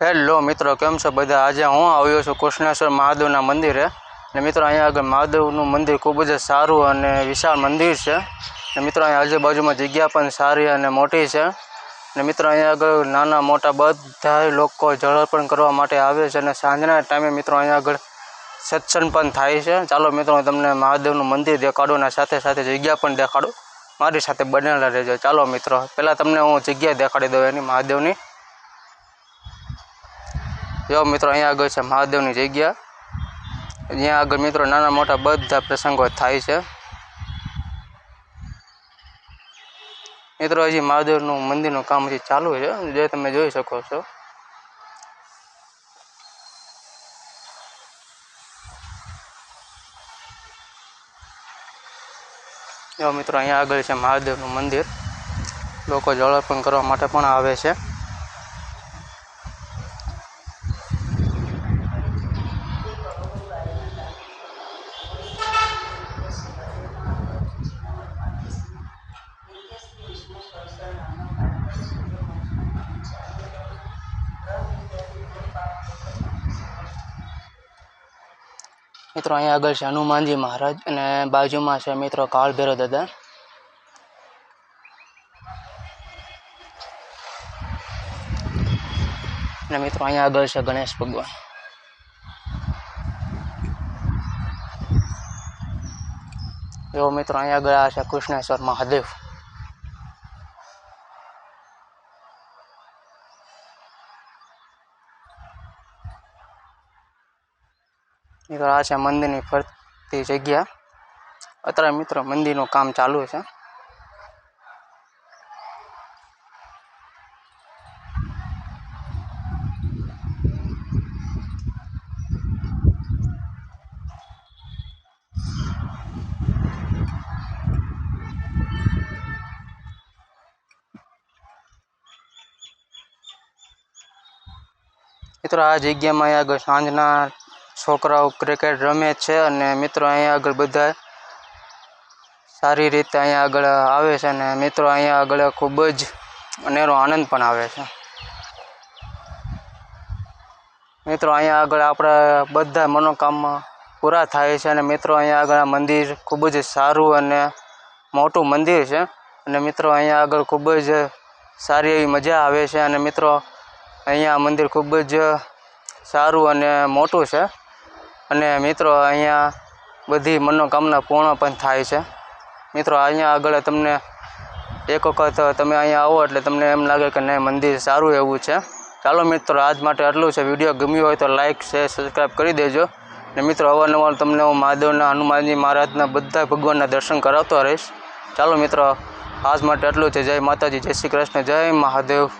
Hello મિત્રો, કેમ છો બધા? આજે હું આવ્યો છું કૃષ્ણેશ્વર મહાદેવના મંદિરે. ને મિત્રો અહીંયા આગળ મહાદેવનું મંદિર ખૂબ જ સારું અને વિશાળ મંદિર છે. ને મિત્રો અહીંયા આજુબાજુમાં જગ્યા પણ સારી અને મોટી છે. ને મિત્રો અહીંયા આગળ નાના મોટા બધા લોકો જળ અર્પણ કરવા માટે આવે છે. અને સાંજના ટાઈમે મિત્રો અહીંયા આગળ સત્સંગ પણ થાય છે. ચાલો મિત્રો હું તમને મહાદેવનું મંદિર દેખાડું અને સાથે સાથે જગ્યા પણ દેખાડું. મારી સાથે બનેલા રહેજો. ચાલો મિત્રો, પહેલાં તમને હું જગ્યા દેખાડી દઉં એની મહાદેવની. જો મિત્રો અહીંયા આગળ છે મહાદેવની જગ્યા. જ્યાં આગળ મિત્રો નાના મોટા બધા પ્રસંગો થાય છે. મિત્રો હજી મહાદેવનું મંદિરનું કામ હજી ચાલુ છે, જે તમે જોઈ શકો છો. જો મિત્રો અહીંયા આગળ છે મહાદેવનું મંદિર. લોકો જળ અર્પણ કરવા માટે પણ આવે છે. મિત્રો અહીંયા આગળ છે હનુમાનજી મહારાજ અને બાજુમાં છે મિત્રો કાળ ભૈરવ દાદા. અને મિત્રો અહીંયા આગળ છે ગણેશ ભગવાન. જો મિત્રો અહીંયા આગળ આ છે કૃષ્ણેશ્વર મહાદેવ. મિત્રો આ છે મંદિરની ફરતી જગ્યા. અત્યારે મિત્રો મંદિરનું કામ ચાલુ છે. મિત્રો આ જગ્યામાં અહીંયા આગળ સાંજના છોકરાઓ ક્રિકેટ રમે છે. અને મિત્રો અહીંયા આગળ બધા સારી રીતે અહીંયા આગળ આવે છે. અને મિત્રો અહીંયા આગળ ખૂબ જ અનેરો આનંદ પણ આવે છે. મિત્રો અહીંયા આગળ આપણા બધા મનોકામના પૂરા થાય છે. અને મિત્રો અહીંયા આગળ આ મંદિર ખૂબ જ સારું અને મોટું મંદિર છે. અને મિત્રો અહીંયા આગળ ખૂબ જ સારી એવી મજા આવે છે. અને મિત્રો અહીંયા મંદિર ખૂબ જ સારું અને મોટું છે. અને મિત્રો અહીંયા બધી મનોકામના પૂર્ણ પણ થાય છે. મિત્રો અહીંયા આગળ તમને એક વખત તમે અહીંયા આવો એટલે તમને એમ લાગે કે નહીં, મંદિર સારું એવું છે. ચાલો મિત્રો, આજ માટે આટલું છે. વિડીયો ગમ્યો હોય તો લાઇક, શેર, સબસ્ક્રાઈબ કરી દેજો. ને મિત્રો અવારનવાર તમને હું મહાદેવના, હનુમાનજી મહારાજના બધા ભગવાનના દર્શન કરાવતો રહીશ. ચાલો મિત્રો, આજ માટે આટલું છે. જય માતાજી, જય શ્રી કૃષ્ણ, જય મહાદેવ.